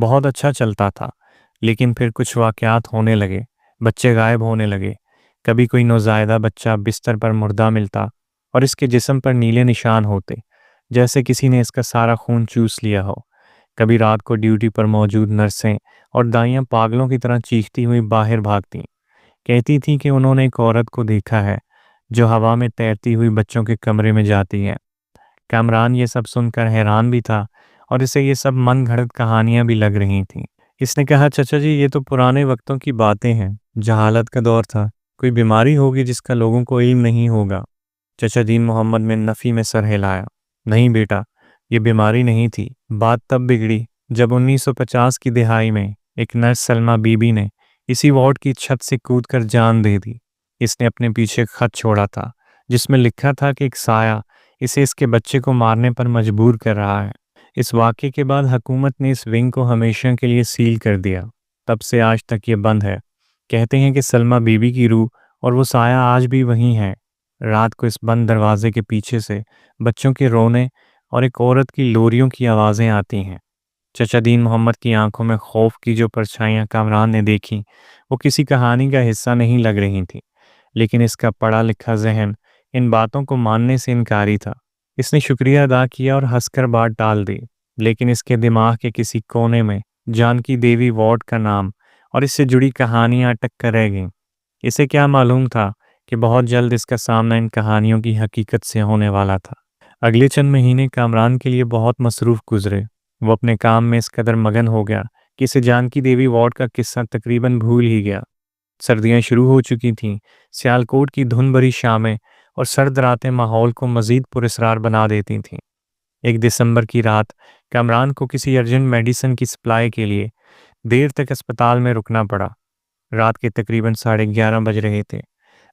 بہت اچھا چلتا تھا، لیکن پھر کچھ واقعات ہونے لگے۔ بچے غائب ہونے لگے۔ کبھی کوئی نوزائیدہ بچہ بستر پر مردہ ملتا اور اس کے جسم پر نیلے نشان ہوتے، جیسے کسی نے اس کا سارا خون چوس لیا ہو۔ کبھی رات کو ڈیوٹی پر موجود نرسیں اور دائیاں پاگلوں کی طرح چیختی ہوئی باہر بھاگتیں، کہتی تھیں کہ انہوں نے ایک عورت کو دیکھا ہے جو ہوا میں تیرتی ہوئی بچوں کے کمرے میں جاتی ہے۔ کامران یہ سب سن کر حیران بھی تھا اور اسے یہ سب من گھڑت کہانیاں بھی لگ رہی تھیں۔ اس نے کہا، چچا جی، یہ تو پرانے وقتوں کی باتیں ہیں، جہالت کا دور تھا، کوئی بیماری ہوگی جس کا لوگوں کو علم نہیں ہوگا۔ چچا دین محمد نے نفی میں سر ہلایا۔ نہیں بیٹا، یہ بیماری نہیں تھی۔ بات تب بگڑی جب 1950 کی دہائی میں ایک نرس سلمہ بی بی نے اسی وارڈ کی چھت سے کود کر جان دے دی۔ اس نے اپنے پیچھے ایک خط چھوڑا تھا جس میں لکھا تھا کہ ایک سایہ اسے اس کے بچے کو مارنے پر مجبور کر رہا ہے۔ اس واقعے کے بعد حکومت نے اس ونگ کو ہمیشہ کے لیے سیل کر دیا۔ تب سے آج تک یہ بند ہے۔ کہتے ہیں کہ سلمہ بی بی کی روح اور وہ سایہ آج بھی وہیں ہے۔ رات کو اس بند دروازے کے پیچھے سے بچوں کے رونے اور ایک عورت کی لوریوں کی آوازیں آتی ہیں۔ چچا دین محمد کی آنکھوں میں خوف کی جو پرچھائیاں کامران نے دیکھیں وہ کسی کہانی کا حصہ نہیں لگ رہی تھیں، لیکن اس کا پڑھا لکھا ذہن ان باتوں کو ماننے سے انکاری تھا۔ اس نے شکریہ ادا کیا اور ہنس کر بات ٹال دی، لیکن اس کے دماغ کے کسی کونے میں جانکی دیوی وارڈ کا نام اور اس سے جڑی کہانیاں اٹک کر رہ گئیں۔ اسے کیا معلوم تھا کہ بہت جلد اس کا سامنا ان کہانیوں کی حقیقت سے ہونے والا تھا۔ اگلے چند مہینے کامران کے لیے بہت مصروف گزرے۔ وہ اپنے کام میں اس قدر مگن ہو گیا کہ اسے جانکی دیوی وارڈ کا قصہ تقریباً بھول ہی گیا۔ سردیاں شروع ہو چکی تھیں۔ سیالکوٹ کی دھند بھری شامیں اور سرد راتیں ماحول کو مزید پراسرار بنا دیتی تھیں۔ ایک دسمبر کی رات کامران کو کسی ارجنٹ میڈیسن کی سپلائی کے لیے دیر تک اسپتال میں رکنا پڑا۔ رات کے تقریباً 11:30 بج رہے تھے۔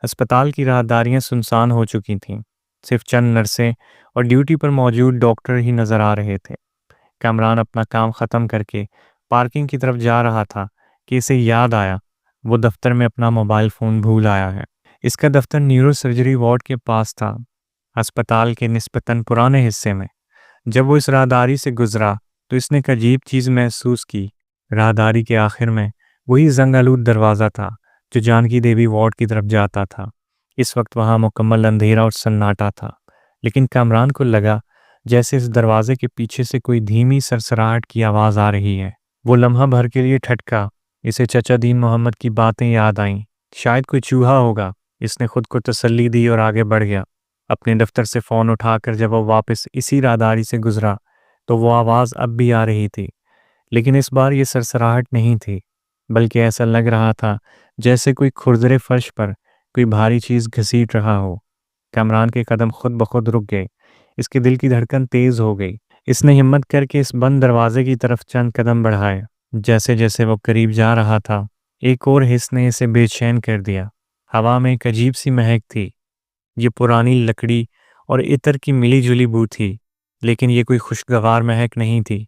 اسپتال کی راہداریاں سنسان ہو چکی تھیں۔ صرف چند نرسیں اور ڈیوٹی پر موجود ڈاکٹر ہی نظر آ رہے تھے۔ کامران اپنا کام ختم کر کے پارکنگ کی طرف جا رہا تھا کہ اسے یاد آیا وہ دفتر میں اپنا موبائل فون بھول آیا ہے۔ اس کا دفتر نیورو سرجری وارڈ کے پاس تھا، اسپتال کے نسبتاً پرانے حصے میں۔ جب وہ اس راہداری سے گزرا تو اس نے ایک عجیب چیز محسوس کی۔ راہداری کے آخر میں وہی زنگ آلود دروازہ تھا جو جانکی دیوی وارڈ کی طرف جاتا تھا۔ اس وقت وہاں مکمل اندھیرا اور سناٹا تھا، لیکن کامران کو لگا جیسے اس دروازے کے پیچھے سے کوئی دھیمی سرسراہٹ کی آواز آ رہی ہے۔ وہ لمحہ بھر کے لیے ٹھٹکا۔ اسے چچا دین محمد کی باتیں یاد آئیں۔ شاید کوئی چوہا ہوگا۔ اس نے خود کو تسلی دی اور آگے بڑھ گیا۔ اپنے دفتر سے فون اٹھا کر جب وہ واپس اسی راہداری سے گزرا تو وہ آواز اب بھی آ رہی تھی، لیکن اس بار یہ سرسراہٹ نہیں تھی، بلکہ ایسا لگ رہا تھا جیسے کوئی کھردرے فرش پر کوئی بھاری چیز گھسیٹ رہا ہو۔ کامران کے قدم خود بخود رک گئے۔ اس کے دل کی دھڑکن تیز ہو گئی۔ اس نے ہمت کر کے اس بند دروازے کی طرف چند قدم بڑھائے۔ جیسے جیسے وہ قریب جا رہا تھا ایک اور حس نے اسے بے چین کر دیا۔ ہوا میں ایک عجیب سی مہک تھی۔ یہ پرانی لکڑی اور عطر کی ملی جلی بو تھی، لیکن یہ کوئی خوشگوار مہک نہیں تھی،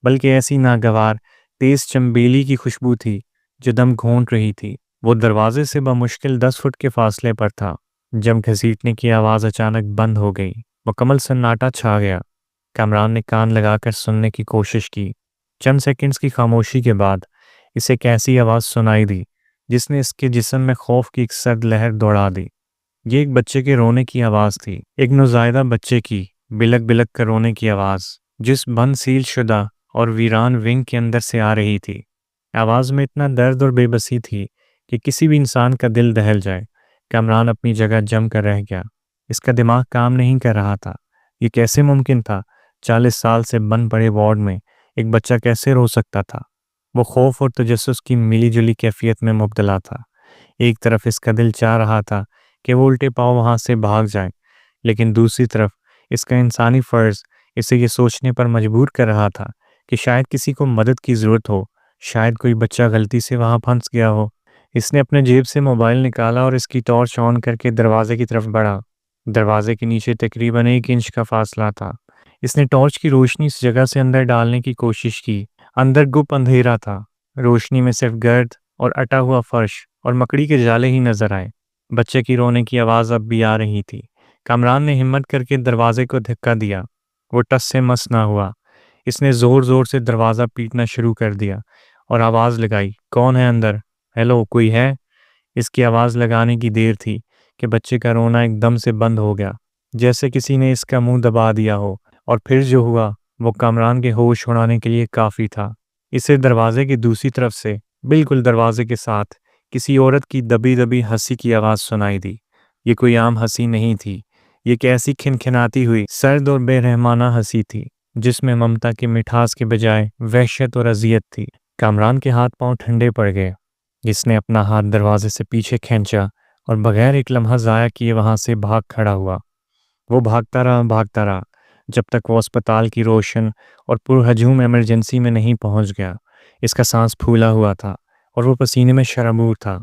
بلکہ ایسی ناگوار تیز چنبیلی کی خوشبو تھی جو دم گھونٹ رہی تھی۔ وہ دروازے سے بمشکل 10 فٹ کے فاصلے پر تھا جب گھسیٹنے کی آواز اچانک بند ہو گئی۔ مکمل سناٹا چھا گیا۔ کامران نے کان لگا کر سننے کی کوشش کی۔ چند سیکنڈز کی خاموشی کے بعد اسے ایک ایسی آواز سنائی دی جس نے اس کے جسم میں خوف کی ایک سرد لہر دوڑا دی۔ یہ ایک بچے کے رونے کی آواز تھی، ایک نوزائیدہ بچے کی بلک بلک کر رونے کی آواز، جس بند سیل شدہ اور ویران ونگ کے اندر سے آ رہی تھی۔ آواز میں اتنا درد اور بے بسی تھی کہ کسی بھی انسان کا دل دہل جائے۔ کامران اپنی جگہ جم کر رہ گیا۔ اس کا دماغ کام نہیں کر رہا تھا۔ یہ کیسے ممکن تھا؟ 40 سال سے بند پڑے وارڈ میں ایک بچہ کیسے رو سکتا تھا؟ وہ خوف اور تجسس کی ملی جلی کیفیت میں مبتلا تھا۔ ایک طرف اس کا دل چاہ رہا تھا کہ وہ الٹے پاؤں وہاں سے بھاگ جائے، لیکن دوسری طرف اس کا انسانی فرض اسے یہ سوچنے پر مجبور کر رہا تھا کہ شاید کسی کو مدد کی ضرورت ہو، شاید کوئی بچہ غلطی سے وہاں پھنس گیا ہو۔ اس نے اپنے جیب سے موبائل نکالا اور اس کی ٹارچ آن کر کے دروازے کی طرف بڑھا۔ دروازے کے نیچے تقریباً 1 انچ کا فاصلہ تھا۔ اس نے ٹارچ کی روشنی اس جگہ سے اندر ڈالنے کی کوشش کی۔ اندر گپ اندھیرا تھا۔ روشنی میں صرف گرد اور اٹا ہوا فرش اور مکڑی کے جالے ہی نظر آئے۔ بچے کی رونے کی آواز اب بھی آ رہی تھی۔ کامران نے ہمت کر کے دروازے کو دھکا دیا۔ وہ ٹس سے مس نہ ہوا۔ اس نے زور زور سے دروازہ پیٹنا شروع کر دیا اور آواز لگائی، کون ہے اندر؟ ہیلو، کوئی ہے؟ اس کی آواز لگانے کی دیر تھی کہ بچے کا رونا ایک دم سے بند ہو گیا، جیسے کسی نے اس کا منہ دبا دیا ہو، اور پھر جو ہوا وہ کامران کے ہوش اڑانے کے لیے کافی تھا۔ اسے دروازے کی دوسری طرف سے، بالکل دروازے کے ساتھ، کسی عورت کی دبی دبی ہنسی کی آواز سنائی دی۔ یہ کوئی عام ہنسی نہیں تھی، یہ ایک ایسی کھنکھناتی ہوئی سرد اور بے رحمانہ ہنسی تھی جس میں ممتا کی مٹھاس کے بجائے وحشت اور اذیت تھی۔ کامران کے ہاتھ پاؤں ٹھنڈے پڑ گئے۔ اس نے اپنا ہاتھ دروازے سے پیچھے کھینچا اور بغیر ایک لمحہ ضائع کیے وہاں سے بھاگ کھڑا ہوا۔ وہ بھاگتا رہا جب تک وہ اسپتال کی روشن اور پرہجوم ایمرجنسی میں نہیں پہنچ گیا۔ اس کا سانس پھولا ہوا تھا اور وہ پسینے میں شرابور تھا۔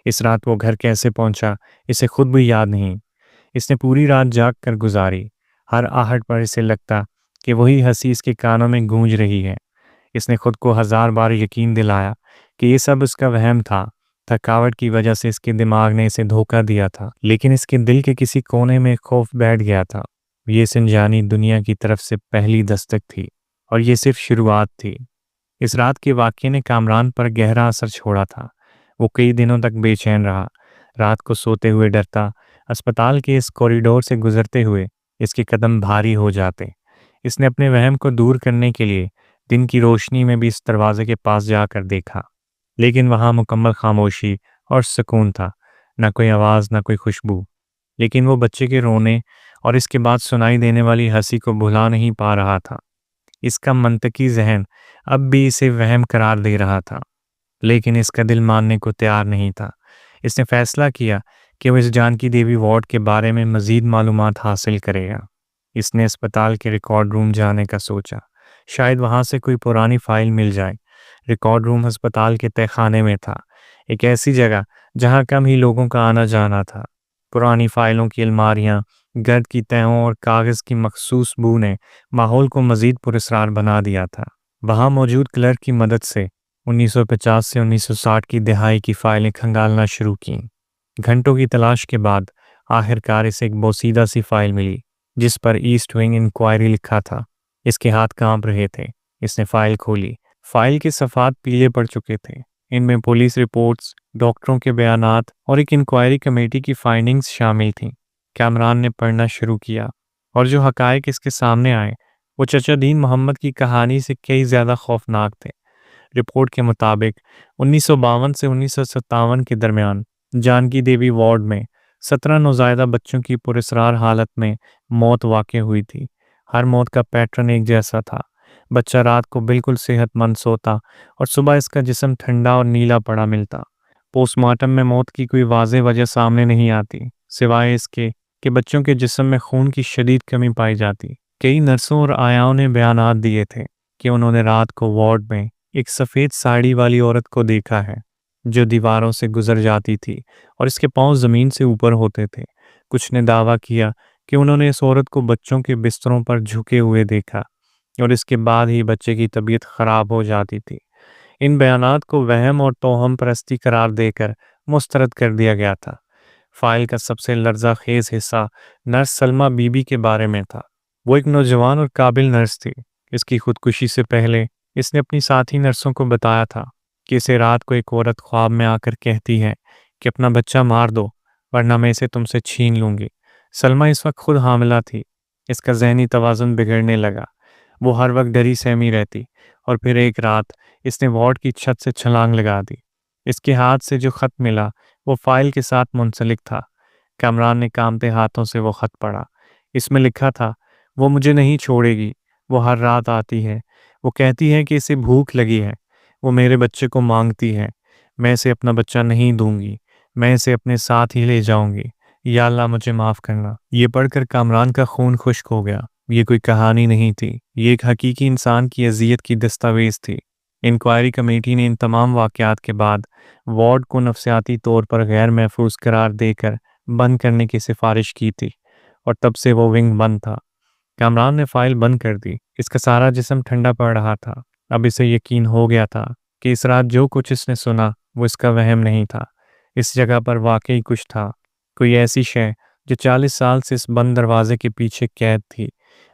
اس رات وہ گھر کیسے پہنچا اسے خود بھی یاد نہیں۔ اس نے پوری رات جاگ کر گزاری۔ ہر آہٹ پر اسے لگتا کہ وہی ہنسی اس کے کانوں میں گونج رہی ہے۔ اس نے خود کو 1000 بار یقین دلایا کہ یہ سب اس کا وہم تھا۔ تھکاوٹ کی وجہ سے اس کے دماغ نے اسے دھوکہ دیا تھا، لیکن اس کے دل کے کسی کونے میں خوف بیٹھ گیا تھا۔ یہ سنجانی دنیا کی طرف سے پہلی دستک تھی، اور یہ صرف شروعات تھی۔ اس رات کے واقعے نے کامران پر گہرا اثر چھوڑا تھا۔ وہ کئی دنوں تک بے چین رہا، رات کو سوتے ہوئے ڈرتا۔ اسپتال کے اس کوریڈور سے گزرتے ہوئے اس کے قدم بھاری ہو جاتے۔ اس نے اپنے وہم کو دور کرنے کے لیے دن کی روشنی میں بھی اس دروازے کے پاس جا کر دیکھا، لیکن وہاں مکمل خاموشی اور سکون تھا، نہ کوئی آواز، نہ کوئی خوشبو۔ لیکن وہ بچے کے رونے اور اس کے بعد سنائی دینے والی ہنسی کو بھلا نہیں پا رہا تھا۔ اس کا منطقی ذہن اب بھی اسے وہم قرار دے رہا تھا، لیکن اس کا دل ماننے کو تیار نہیں تھا۔ اس نے فیصلہ کیا کہ وہ اس جانکی دیوی وارڈ کے بارے میں مزید معلومات حاصل کرے گا۔ اس نے اسپتال کے ریکارڈ روم جانے کا سوچا، شاید وہاں سے کوئی پرانی فائل مل جائے۔ ریکارڈ روم ہسپتال کے تہہ خانے میں تھا، ایک ایسی جگہ جہاں کم ہی لوگوں کا آنا جانا تھا۔ پرانی فائلوں کی الماریاں، گرد کی تہوں اور کاغذ کی مخصوص بو نے ماحول کو مزید پراسرار بنا دیا تھا۔ وہاں موجود کلرک کی مدد سے 1950 سے 1960 کی دہائی کی فائلیں کھنگالنا شروع کیں۔ گھنٹوں کی تلاش کے بعد آخر کار اسے ایک بوسیدہ سی فائل ملی جس پر ایسٹ ونگ انکوائری لکھا تھا۔ اس کے ہاتھ کانپ رہے تھے۔ اس نے فائل کھولی۔ فائل کے صفحات پیلے پڑ چکے تھے۔ ان میں پولیس رپورٹس، ڈاکٹروں کے بیانات اور ایک انکوائری کمیٹی کی فائنڈنگز شامل تھیں۔ کامران نے پڑھنا شروع کیا، اور جو حقائق اس کے سامنے آئے وہ چچا دین محمد کی کہانی سے کئی زیادہ خوفناک تھے۔ رپورٹ کے مطابق 1952 سے 1957 کے درمیان جانکی دیوی وارڈ میں 17 نوزائیدہ بچوں کی پراسرار حالت میں موت واقع ہوئی تھی۔ ہر موت کا پیٹرن ایک جیسا تھا۔ بچہ رات کو بالکل صحت مند سوتا اور صبح اس کا جسم ٹھنڈا اور نیلا پڑا ملتا۔ پوسٹ مارٹم میں موت کی کوئی واضح وجہ سامنے نہیں آتی، سوائے اس کے کہ بچوں کے جسم میں خون کی شدید کمی پائی جاتی۔ کئی نرسوں اور آیاؤں نے بیانات دیے تھے کہ انہوں نے رات کو وارڈ میں ایک سفید ساڑی والی عورت کو دیکھا ہے جو دیواروں سے گزر جاتی تھی اور اس کے پاؤں زمین سے اوپر ہوتے تھے۔ کچھ نے دعویٰ کیا کہ انہوں نے اس عورت کو بچوں کے بستروں پر جھکے ہوئے دیکھا، اور اس کے بعد ہی بچے کی طبیعت خراب ہو جاتی تھی۔ ان بیانات کو وہم اور توہم پرستی قرار دے کر مسترد کر دیا گیا تھا۔ فائل کا سب سے لرزہ خیز حصہ نرس سلمہ بی بی کے بارے میں تھا۔ وہ ایک نوجوان اور قابل نرس تھی۔ اس کی خودکشی سے پہلے اس نے اپنی ساتھی نرسوں کو بتایا تھا کہ اسے رات کو ایک عورت خواب میں آ کر کہتی ہے کہ اپنا بچہ مار دو ورنہ میں اسے تم سے چھین لوں گی۔ سلمہ اس وقت خود حاملہ تھی۔ اس کا ذہنی توازن بگڑنے لگا۔ وہ ہر وقت ڈری سہمی رہتی، اور پھر ایک رات اس نے وارڈ کی چھت سے چھلانگ لگا دی۔ اس کے ہاتھ سے جو خط ملا وہ فائل کے ساتھ منسلک تھا۔ کامران نے کانپتے ہاتھوں سے وہ خط پڑھا۔ اس میں لکھا تھا، وہ مجھے نہیں چھوڑے گی، وہ ہر رات آتی ہے، وہ کہتی ہے کہ اسے بھوک لگی ہے، وہ میرے بچے کو مانگتی ہے، میں اسے اپنا بچہ نہیں دوں گی، میں اسے اپنے ساتھ ہی لے جاؤں گی، یا اللہ مجھے معاف کرنا۔ یہ پڑھ کر کامران کا خون خشک ہو گیا۔ یہ کوئی کہانی نہیں تھی، یہ ایک حقیقی انسان کی اذیت کی دستاویز تھی۔ انکوائری کمیٹی نے ان تمام واقعات کے بعد وارڈ کو نفسیاتی طور پر غیر محفوظ قرار دے کر بند کرنے کی سفارش کی تھی، اور تب سے وہ ونگ بند تھا۔ کامران نے فائل بند کر دی۔ اس کا سارا جسم ٹھنڈا پڑ رہا تھا۔ اب اسے یقین ہو گیا تھا کہ اس رات جو کچھ اس نے سنا وہ اس کا وہم نہیں تھا۔ اس جگہ پر واقعی کچھ تھا، کوئی ایسی شے جو 40 سال سے اس بند دروازے کے پیچھے قید تھی،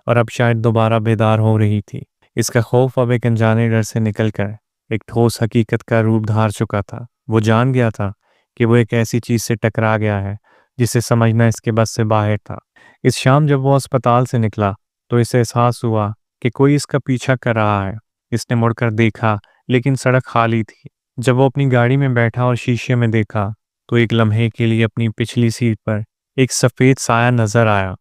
اور اب شاید دوبارہ بیدار ہو رہی تھی۔ اس کا خوف اب ایک انجانے ڈر سے نکل کر ایک ٹھوس حقیقت کا روپ دھار چکا تھا۔ وہ جان گیا تھا کہ وہ ایک ایسی چیز سے ٹکرا گیا ہے جسے سمجھنا اس کے بس سے باہر تھا۔ اس شام جب وہ اسپتال سے نکلا تو اسے احساس ہوا کہ کوئی اس کا پیچھا کر رہا ہے۔ اس نے مڑ کر دیکھا لیکن سڑک خالی تھی۔ جب وہ اپنی گاڑی میں بیٹھا اور شیشے میں دیکھا تو ایک لمحے کے لیے اپنی پچھلی سیٹ پر ایک سفید سایہ نظر آیا۔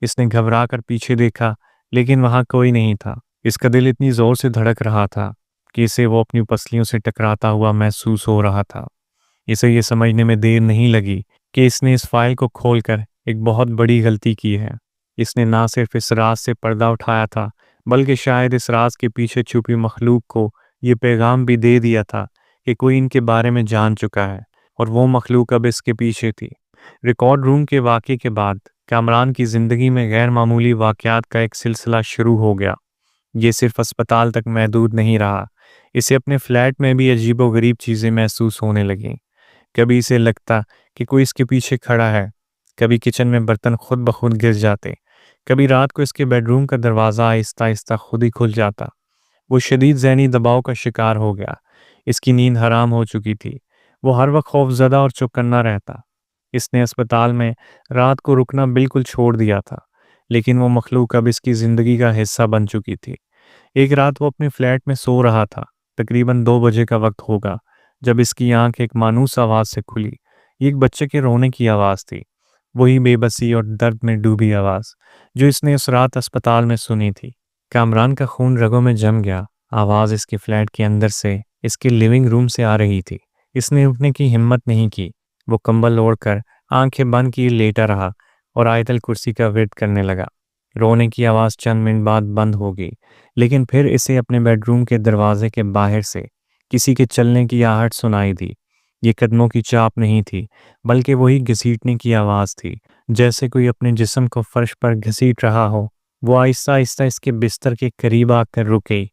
اس نے گھبرا کر پیچھے دیکھا لیکن وہاں کوئی نہیں تھا۔ اس کا دل اتنی زور سے دھڑک رہا تھا کہ اسے وہ اپنی پسلیوں سے ٹکراتا ہوا محسوس ہو رہا تھا۔ اسے یہ سمجھنے میں دیر نہیں لگی کہ اس نے اس فائل کو کھول کر ایک بہت بڑی غلطی کی ہے۔ اس نے نہ صرف اس راز سے پردہ اٹھایا تھا بلکہ شاید اس راز کے پیچھے چھپی مخلوق کو یہ پیغام بھی دے دیا تھا کہ کوئی ان کے بارے میں جان چکا ہے اور وہ مخلوق اب اس کے پیچھے تھی۔ ریکارڈ روم کے واقعے کے بعد کامران کی زندگی میں غیر معمولی واقعات کا ایک سلسلہ شروع ہو گیا۔ یہ صرف اسپتال تک محدود نہیں رہا، اسے اپنے فلیٹ میں بھی عجیب و غریب چیزیں محسوس ہونے لگیں۔ کبھی اسے لگتا کہ کوئی اس کے پیچھے کھڑا ہے، کبھی کچن میں برتن خود بخود گر جاتے، کبھی رات کو اس کے بیڈ روم کا دروازہ آہستہ آہستہ خود ہی کھل جاتا۔ وہ شدید ذہنی دباؤ کا شکار ہو گیا۔ اس کی نیند حرام ہو چکی تھی۔ وہ ہر وقت خوف زدہ اور چوکنا رہتا۔ اس نے اسپتال میں رات کو رکنا بالکل چھوڑ دیا تھا، لیکن وہ مخلوق اب اس کی زندگی کا حصہ بن چکی تھی۔ ایک رات وہ اپنے فلیٹ میں سو رہا تھا، تقریباً 2 بجے کا وقت ہوگا، جب اس کی آنکھ ایک مانوس آواز سے کھلی۔ یہ ایک بچے کے رونے کی آواز تھی، وہی بے بسی اور درد میں ڈوبی آواز جو اس نے اس رات اسپتال میں سنی تھی۔ کامران کا خون رگوں میں جم گیا۔ آواز اس کے فلیٹ کے اندر سے، اس کے لیونگ روم سے آ رہی تھی۔ اس نے اٹھنے کی ہمت نہیں کی۔ وہ کمبل اوڑھ کر آنکھیں بند کیے لیٹا رہا اور آیت الکرسی کا ورد کرنے لگا۔ رونے کی آواز چند منٹ بعد بند ہو گئی، لیکن پھر اسے اپنے بیڈ روم کے دروازے کے باہر سے کسی کے چلنے کی آہٹ سنائی دی۔ یہ قدموں کی چاپ نہیں تھی، بلکہ وہی گھسیٹنے کی آواز تھی، جیسے کوئی اپنے جسم کو فرش پر گھسیٹ رہا ہو۔ وہ آہستہ آہستہ اس کے بستر کے قریب آ کر رکے۔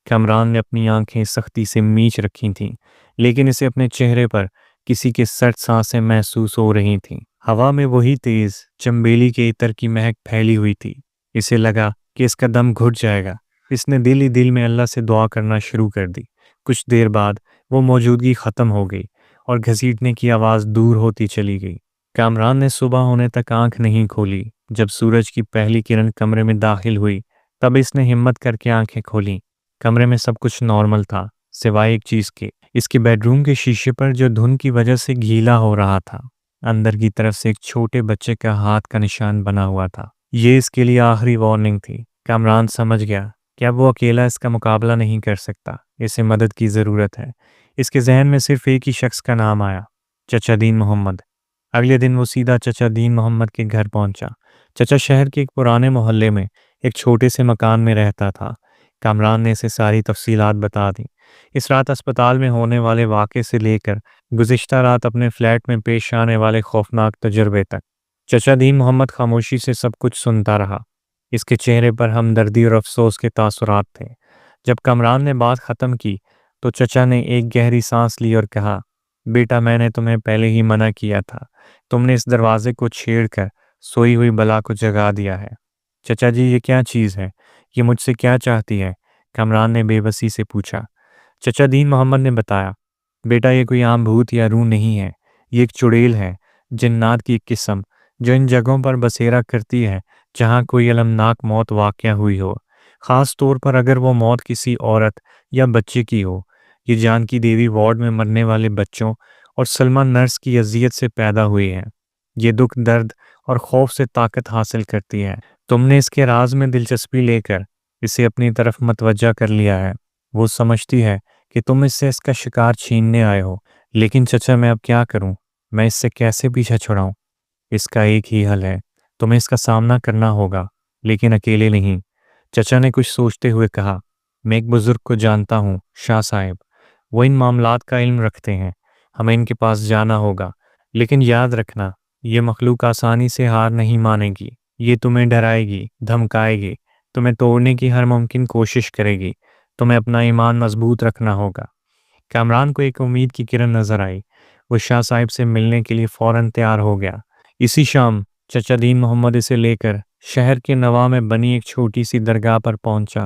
کامران نے اپنی آنکھیں سختی سے میچ رکھی تھیں، لیکن اسے اپنے چہرے پر کسی کے سرد سانسیں محسوس ہو رہی تھیں۔ ہوا میں وہی تیز چنبیلی کے عطر کی مہک پھیلی ہوئی تھی۔ اسے لگا کہ اس کا دم گھٹ جائے گا۔ اس نے دل ہی دل میں اللہ سے دعا کرنا شروع کر دی۔ کچھ دیر بعد وہ موجودگی ختم ہو گئی اور گھسیٹنے کی آواز دور ہوتی چلی گئی۔ کامران نے صبح ہونے تک آنکھ نہیں کھولی۔ جب سورج کی پہلی کرن کمرے میں داخل ہوئی تب اس نے ہمت کر کے آنکھیں کھولیں۔ کمرے میں سب کچھ نارمل تھا، سوائے ایک چیز کے، اس کے بیڈ روم کے شیشے پر جو دھند کی وجہ سے گیلا ہو رہا تھا۔ اندر کی طرف سے ایک چھوٹے بچے کا ہاتھ کا نشان بنا ہوا تھا۔ یہ اس کے لیے آخری وارننگ تھی۔ کامران سمجھ گیا کہ اب وہ اکیلا اس کا مقابلہ نہیں کر سکتا، اسے مدد کی ضرورت ہے۔ اس کے ذہن میں صرف ایک ہی شخص کا نام آیا، چچا دین محمد۔ اگلے دن وہ سیدھا چچا دین محمد کے گھر پہنچا۔ چچا شہر کے ایک پرانے محلے میں ایک چھوٹے سے مکان میں رہتا تھا۔ کامران نے اسے ساری تفصیلات بتا دیں، اس رات اسپتال میں ہونے والے واقعے سے لے کر گزشتہ رات اپنے فلیٹ میں پیش آنے والے خوفناک تجربے تک۔ چچا دین محمد خاموشی سے سب کچھ سنتا رہا۔ اس کے چہرے پر ہمدردی اور افسوس کے تاثرات تھے۔ جب کامران نے بات ختم کی تو چچا نے ایک گہری سانس لی اور کہا، بیٹا میں نے تمہیں پہلے ہی منع کیا تھا، تم نے اس دروازے کو چھیڑ کر سوئی ہوئی بلا کو جگا دیا ہے۔ چچا جی یہ کیا چیز ہے؟ یہ مجھ سے کیا چاہتی ہے؟ کامران نے بے بسی سے پوچھا۔ چچا دین محمد نے بتایا، بیٹا یہ کوئی عام بھوت یا روح نہیں ہے، یہ ایک چڑیل ہے، جنات کی ایک قسم جو ان جگہوں پر بسیرا کرتی ہے جہاں کوئی المناک موت واقع ہوئی ہو، خاص طور پر اگر وہ موت کسی عورت یا بچے کی ہو۔ یہ جانکی دیوی وارڈ میں مرنے والے بچوں اور سلمہ نرس کی اذیت سے پیدا ہوئی ہے۔ یہ دکھ، درد اور خوف سے طاقت حاصل کرتی ہے۔ تم نے اس کے راز میں دلچسپی لے کر اسے اپنی طرف متوجہ کر لیا ہے۔ وہ سمجھتی ہے کہ تم اس سے اس کا شکار چھیننے آئے ہو، لیکن چچا میں اب کیا کروں؟ میں اس سے کیسے پیچھا چھڑاؤں؟ اس کا ایک ہی حل ہے، تمہیں اس کا سامنا کرنا ہوگا، لیکن اکیلے نہیں۔ چچا نے کچھ سوچتے ہوئے کہا، میں ایک بزرگ کو جانتا ہوں، شاہ صاحب، وہ ان معاملات کا علم رکھتے ہیں، ہمیں ان کے پاس جانا ہوگا۔ لیکن یاد رکھنا، یہ مخلوق آسانی سے ہار نہیں مانے گی، یہ تمہیں ڈرائے گی، دھمکائے گی، تمہیں توڑنے کی ہر ممکن کوشش کرے گی۔ تمہیں اپنا ایمان مضبوط رکھنا ہوگا۔ کامران کو ایک امید کی کرن نظر آئی۔ وہ شاہ صاحب سے ملنے کے لیے فوراً تیار ہو گیا۔ اسی شام چچا دین محمد اسے لے کر شہر کے نواح میں بنی ایک چھوٹی سی درگاہ پر پہنچا۔